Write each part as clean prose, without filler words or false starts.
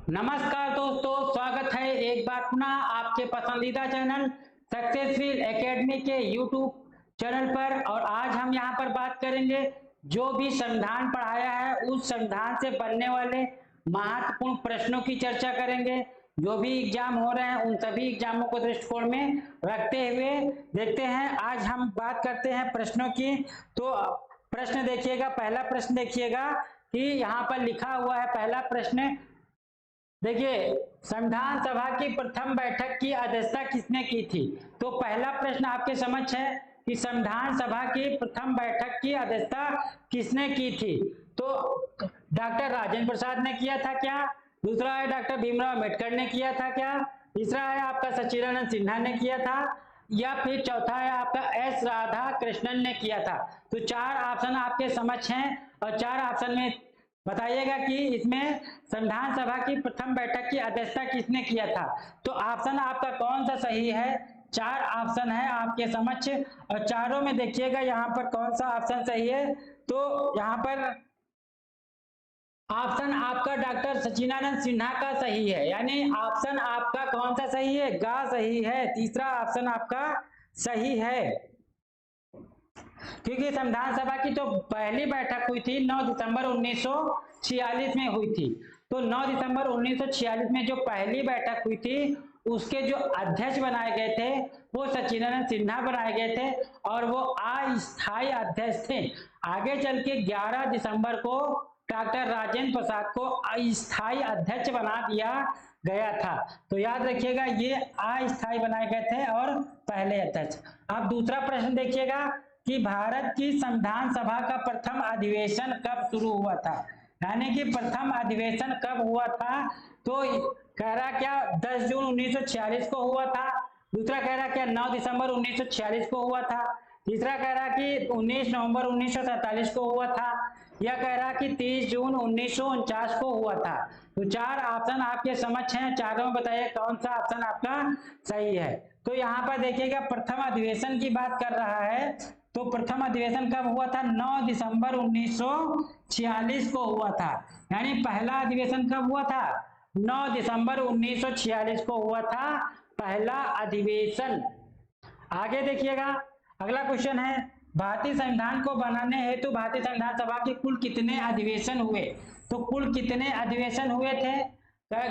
नमस्कार दोस्तों, स्वागत है एक बार पुनः आपके पसंदीदा चैनल सक्सेसफुल एकेडमी के यूट्यूब चैनल पर। और आज हम यहां पर बात करेंगे जो भी संविधान पढ़ाया है उस संविधान से बनने वाले महत्वपूर्ण प्रश्नों की चर्चा करेंगे। जो भी एग्जाम हो रहे हैं उन सभी एग्जामों को दृष्टिकोण में रखते हुए देखते हैं। आज हम बात करते हैं प्रश्नों की। तो प्रश्न देखिएगा, पहला प्रश्न देखिएगा कि यहाँ पर लिखा हुआ है। पहला प्रश्न देखिए, संविधान सभा की प्रथम बैठक की अध्यक्षता किसने की थी? तो पहला प्रश्न आपके समक्ष है कि संविधान सभा की प्रथम बैठक की अध्यक्षता किसने की थी? तो डॉक्टर राजेंद्र प्रसाद ने किया था क्या? दूसरा है डॉक्टर भीमराव अम्बेडकर ने किया था क्या? तीसरा है आपका सच्चिदानंद सिन्हा ने किया था, या फिर चौथा है आपका एस राधा कृष्णन ने किया था। तो चार ऑप्शन आपके समक्ष हैं और चार ऑप्शन में बताइएगा कि इसमें संविधान सभा की प्रथम बैठक की अध्यक्षता किसने किया था। तो ऑप्शन आपका कौन सा सही है? चार ऑप्शन है आपके समक्ष और चारों में देखिएगा यहाँ पर कौन सा ऑप्शन सही है। तो यहाँ पर ऑप्शन आपका डॉक्टर सच्चिदानंद सिन्हा का सही है, यानी ऑप्शन आपका कौन सा सही है? गा सही है। तीसरा ऑप्शन आपका सही है, क्योंकि संविधान सभा की तो पहली बैठक हुई थी 9 दिसंबर 1946 में हुई थी। तो 9 दिसंबर 1946 में जो पहली बैठक हुई थी उसके जो अध्यक्ष बनाए गए थे वो सच्चिदानंद सिन्हा बनाए गए थे और वो अस्थायी अध्यक्ष थे। आगे चल के 11 दिसंबर को डॉक्टर राजेंद्र प्रसाद को अस्थायी अध्यक्ष बना दिया गया था। तो याद रखिएगा ये अस्थायी बनाए गए थे और पहले अध्यक्ष। अब दूसरा प्रश्न देखिएगा कि भारत की संविधान सभा का प्रथम अधिवेशन कब शुरू हुआ था, यानी कि प्रथम अधिवेशन कब हुआ था? तो कह रहा क्या 10 जून 1946 को हुआ था। दूसरा कह रहा क्या 9 दिसंबर 1946 को हुआ था। तीसरा कह रहा कि 19 नवंबर 1947 को हुआ था, या कह रहा कि 30 जून 1949 को हुआ था। तो चार ऑप्शन आपके समक्ष हैं, चारों में बताइए कौन सा ऑप्शन आपका सही है। तो यहाँ पर देखिएगा प्रथम अधिवेशन की बात कर रहा है। तो प्रथम अधिवेशन कब हुआ था? 9 दिसंबर 1946 को हुआ था, यानी पहला अधिवेशन कब हुआ था? 9 दिसंबर 1946 को हुआ था पहला अधिवेशन। आगे देखिएगा, अगला क्वेश्चन है भारतीय संविधान को बनाने हेतु भारतीय संविधान सभा के कुल कितने अधिवेशन हुए? तो कुल कितने अधिवेशन हुए थे?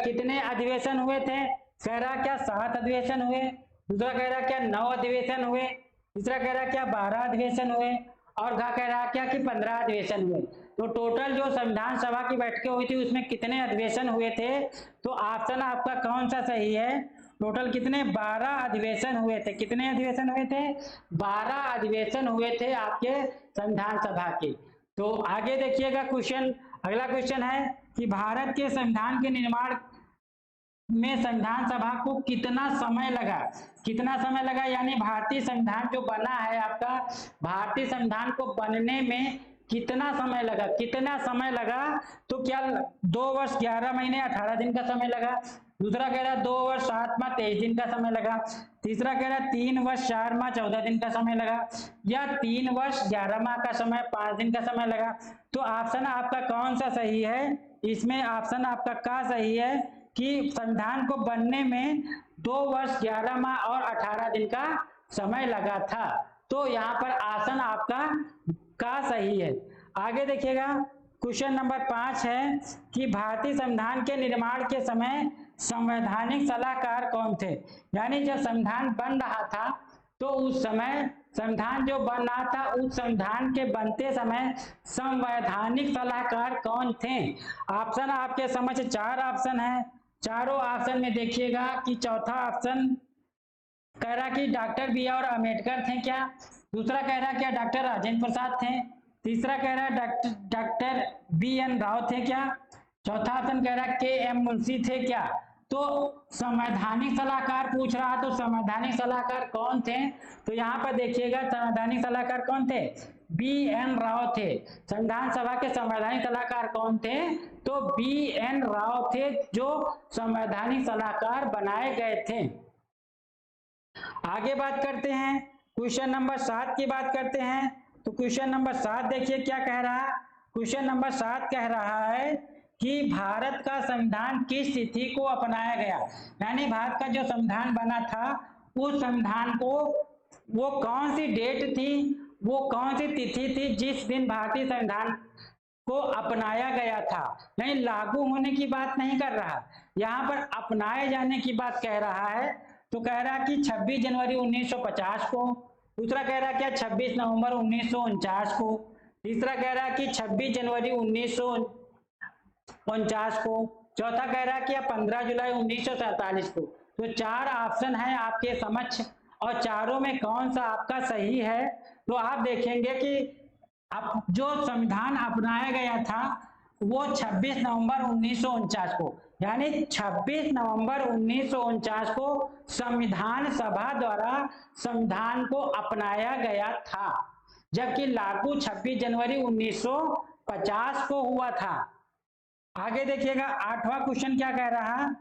कितने अधिवेशन हुए थे? कह रहा क्या 7 अधिवेशन हुए। दूसरा कह रहा क्या 9 अधिवेशन हुए। तीसरा कह रहा क्या 12 अधिवेशन हुए और कह रहा क्या कि 15 अधिवेशन हुए। तो टोटल जो संविधान सभा की बैठकें हुई थी उसमें कितने अधिवेशन हुए थे? तो ऑप्शन आपका कौन सा सही है? टोटल कितने? 12 अधिवेशन हुए थे। कितने अधिवेशन हुए थे? 12 अधिवेशन हुए थे आपके संविधान सभा के। तो आगे देखिएगा क्वेश्चन, अगला क्वेश्चन है कि भारत के संविधान के निर्माण में संविधान सभा को कितना समय लगा? कितना समय लगा, यानी भारतीय संविधान जो बना है आपका, भारतीय संविधान को बनने में कितना समय लगा? कितना समय लगा? तो क्या 2 वर्ष 11 महीने 18 दिन का समय लगा। दूसरा कह रहा 2 वर्ष 7 माह 23 दिन का समय लगा। तीसरा कह रहा 3 वर्ष 4 माह 14 दिन का समय लगा, या 3 वर्ष 11 माह का समय 5 दिन का समय लगा। तो ऑप्शन आपका कौन सा सही है? इसमें ऑप्शन आपका का सही है कि संविधान को बनने में 2 वर्ष 11 माह और 18 दिन का समय लगा था। तो यहाँ पर ऑप्शन आपका का सही है। आगे देखिएगा, क्वेश्चन नंबर 5 है कि भारतीय संविधान के निर्माण के समय संवैधानिक सलाहकार कौन थे? यानी जब संविधान बन रहा था तो उस समय संविधान जो बन रहा था उस संविधान के बनते समय संवैधानिक सलाहकार कौन थे? ऑप्शन आपके समझ 4 ऑप्शन है। चारों ऑप्शन में देखिएगा कि चौथा ऑप्शन कह रहा कि डॉक्टर बी आर अम्बेडकर थे क्या। दूसरा कह रहा क्या डॉक्टर राजेंद्र प्रसाद थे। तीसरा कह रहा डॉक्टर बी एन राव थे क्या। चौथा ऑप्शन कह रहा के एम मुंशी थे क्या। तो संवैधानिक सलाहकार पूछ रहा, तो संवैधानिक सलाहकार कौन थे? तो यहाँ पर देखिएगा संवैधानिक सलाहकार कौन थे? बी एन राव थे। संविधान सभा के संवैधानिक सलाहकार कौन थे? तो बी एन राव थे जो संवैधानिक सलाहकार बनाए गए थे। आगे बात करते हैं, क्वेश्चन नंबर 7 की बात करते हैं। तो क्वेश्चन नंबर 7 देखिए क्या कह रहा है। क्वेश्चन नंबर 7 कह रहा है कि भारत का संविधान किस तिथि को अपनाया गया, यानी भारत का जो संविधान बना था उस संविधान को वो कौन सी डेट थी, वो कौन सी तिथि थी जिस दिन भारतीय संविधान को अपनाया गया था। नहीं, लागू होने की बात नहीं कर रहा, यहाँ पर अपनाए जाने की बात कह रहा है। तो कह रहा कि 26 जनवरी 1950 को, दूसरा कह रहा क्या 26 नवंबर 1949 को, तीसरा कह रहा कि 26 जनवरी 1949 को, चौथा कह रहा कि 15 जुलाई 1947 को। तो चार ऑप्शन है आपके समक्ष और चारों में कौन सा आपका सही है। तो आप देखेंगे कि अब जो संविधान अपनाया गया था वो 26 नवंबर 1949 को, यानी 26 नवंबर 1949 को संविधान सभा द्वारा संविधान को अपनाया गया था, जबकि लागू 26 जनवरी 1950 को हुआ था। आगे देखिएगा 8वां क्वेश्चन क्या कह रहा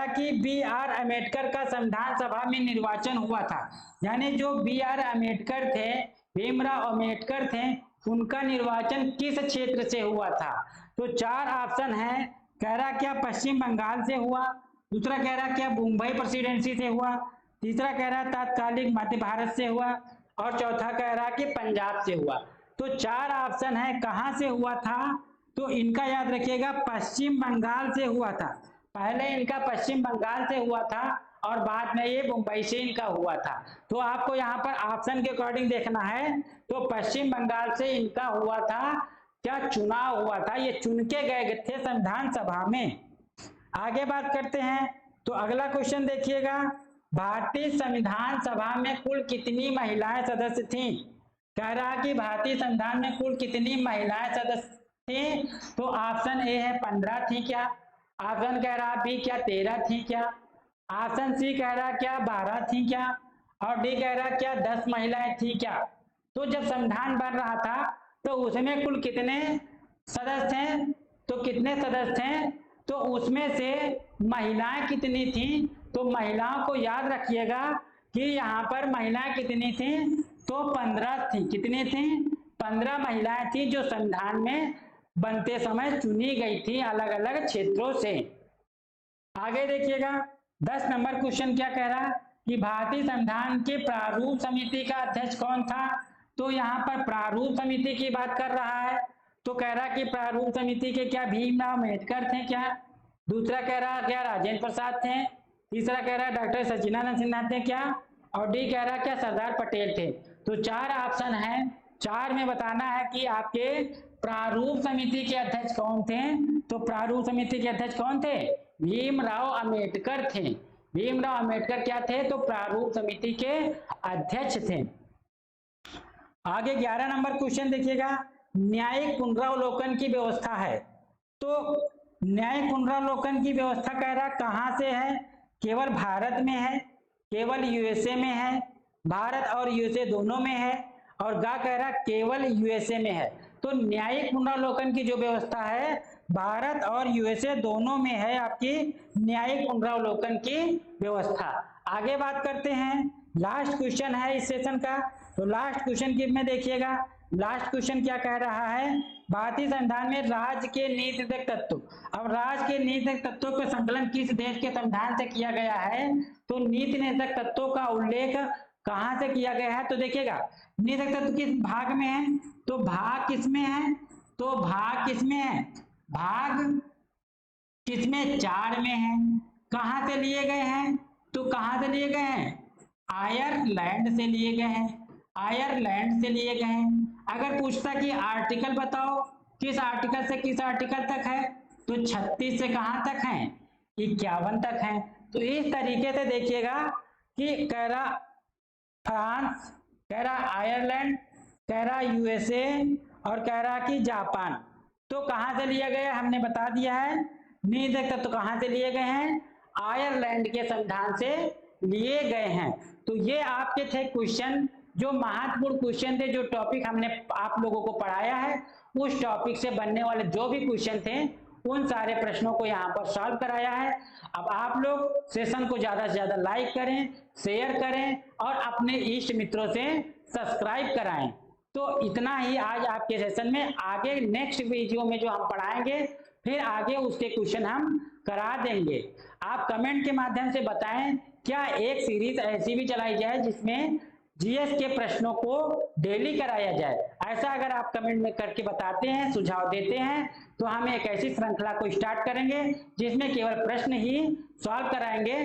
कि B.R. अम्बेडकर का संविधान सभा में निर्वाचन हुआ था, यानी जो B.R. अम्बेडकर थे, भीमराव अम्बेडकर थे, उनका निर्वाचन किस क्षेत्र से हुआ था। तो चार ऑप्शन है, कह रहा क्या पश्चिम बंगाल से हुआ, दूसरा कह रहा क्या मुंबई प्रेसिडेंसी से हुआ, तीसरा कह रहा तात्कालिक मध्य भारत से हुआ और चौथा कह रहा कि पंजाब से हुआ। तो चार ऑप्शन है कहां से हुआ था, तो इनका याद रखिएगा पश्चिम बंगाल से हुआ था। पहले इनका पश्चिम बंगाल से हुआ था और बाद में ये मुंबई से इनका हुआ था। तो आपको यहाँ पर ऑप्शन के अकॉर्डिंग देखना है। तो पश्चिम बंगाल से इनका हुआ था, क्या चुनाव हुआ था, ये चुन के गए थे संविधान सभा में। आगे बात करते हैं। तो अगला क्वेश्चन देखिएगा, भारतीय संविधान सभा में कुल कितनी महिलाएं सदस्य थीं। कह रहा कि भारतीय संविधान में कुल कितनी महिलाएं सदस्य थी। तो ऑप्शन ए है 15 थी क्या, ऑप्शन कह रहा बी क्या 13 थी क्या, ऑप्शन सी कह रहा क्या 12 थी क्या और डी कह रहा क्या 10 महिलाएं थी क्या। तो जब संविधान बन रहा था तो उसमें कुल कितने सदस्य थे, तो कितने सदस्य थे, तो उसमें से महिलाएं कितनी थी। तो महिलाओं को याद रखिएगा कि यहाँ पर महिलाएं कितनी थी, तो 15 थी। कितनी थी, 15 महिलाएं थी जो संविधान में बनते समय चुनी गई थी अलग अलग क्षेत्रों से। आगे देखिएगा 10 नंबर क्वेश्चन क्या कह रहा कि भारतीय संविधान के प्रारूप समिति का अध्यक्ष कौन था। तो यहाँ पर प्रारूप समिति की बात कर रहा है। तो कह रहा कि प्रारूप समिति के क्या भीमराव अम्बेडकर थे क्या, दूसरा कह रहा क्या राजेंद्र प्रसाद थे, तीसरा कह रहा डॉक्टर सचिदानंद सिन्हा थे क्या और डी कह रहा क्या सरदार पटेल थे। तो चार ऑप्शन है, चार में बताना है कि आपके प्रारूप समिति के अध्यक्ष कौन थे। तो प्रारूप समिति के अध्यक्ष कौन थे, भीमराव अम्बेडकर थे। भीमराव अम्बेडकर क्या थे, तो प्रारूप समिति के अध्यक्ष थे। आगे 11 नंबर क्वेश्चन देखिएगा, न्यायिक पुनरावलोकन की व्यवस्था है। तो न्यायिक पुनरावलोकन की व्यवस्था कह रहा कहां से है, केवल भारत में है, केवल यूएसए में है, भारत और यूएसए दोनों में है और गा कह रहा केवल यूएसए में है। तो न्यायिक पुनरावलोकन की जो व्यवस्था है भारत और यूएसए दोनों में है आपकी न्यायिक पुनरावलोकन की व्यवस्था। आगे बात करते हैं, लास्ट क्वेश्चन है इस सेशन का। तो लास्ट क्वेश्चन की में देखिएगा, लास्ट क्वेश्चन क्या कह रहा है, भारतीय संविधान में राज्य के नीतिगत तत्व। अब राज्य के नीतिगत तत्वों का संकलन किस देश के संविधान से किया गया है। तो नीति निर्देशक तत्वों का उल्लेख कहां से किया गया है। तो देखिएगा नीतिगत तत्व किस भाग में है, तो भाग किसमें है, तो भाग किसमें है, भाग किसमें 4 में है। कहां से लिए गए हैं, तो कहां से लिए गए हैं, आयरलैंड से लिए गए हैं, आयरलैंड से लिए गए हैं। अगर पूछता कि आर्टिकल बताओ, किस आर्टिकल से किस आर्टिकल तक है, तो 36 से कहां तक है, 51 तक है। तो इस तरीके से देखिएगा कि कह रहा फ्रांस, कह रहा आयरलैंड, कह रहा यूएसए और कह रहा कि जापान। तो कहां से लिया गया हमने बता दिया है, नीतिगत तत्व कहां से लिए गए हैं, आयरलैंड के संविधान से लिए गए हैं। तो ये आपके थे क्वेश्चन, जो महत्वपूर्ण क्वेश्चन थे, जो टॉपिक हमने आप लोगों को पढ़ाया है उस टॉपिक से बनने वाले जो भी क्वेश्चन थे उन सारे प्रश्नों को यहाँ पर सॉल्व कराया है। अब आप लोग सेशन को ज्यादा से ज्यादा लाइक करें, शेयर करें और अपने इष्ट मित्रों से सब्सक्राइब कराएं। तो इतना ही आज आपके सेशन में। आगे नेक्स्ट वीडियो में जो हम पढ़ाएंगे फिर आगे उसके क्वेश्चन हम करा देंगे। आप कमेंट के माध्यम से बताएं क्या एक सीरीज ऐसी भी चलाई जाए जिसमें जीएस के प्रश्नों को डेली कराया जाए। ऐसा अगर आप कमेंट में करके बताते हैं, सुझाव देते हैं, तो हम एक ऐसी श्रृंखला को स्टार्ट करेंगे जिसमें केवल प्रश्न ही सॉल्व कराएंगे।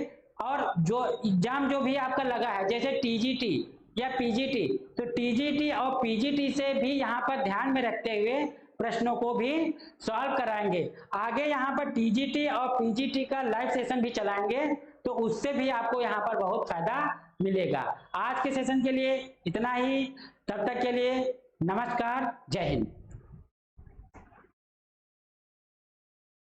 और जो एग्जाम जो भी आपका लगा है, जैसे टीजीटी या पीजीटी, तो टीजीटी और पीजीटी से भी यहाँ पर ध्यान में रखते हुए प्रश्नों को भी सॉल्व कराएंगे। आगे यहाँ पर टीजीटी और पीजीटी का लाइव सेशन भी चलाएंगे, तो उससे भी आपको यहाँ पर बहुत फायदा मिलेगा। आज के सेशन के लिए इतना ही, तब तक के लिए नमस्कार, जय हिंद।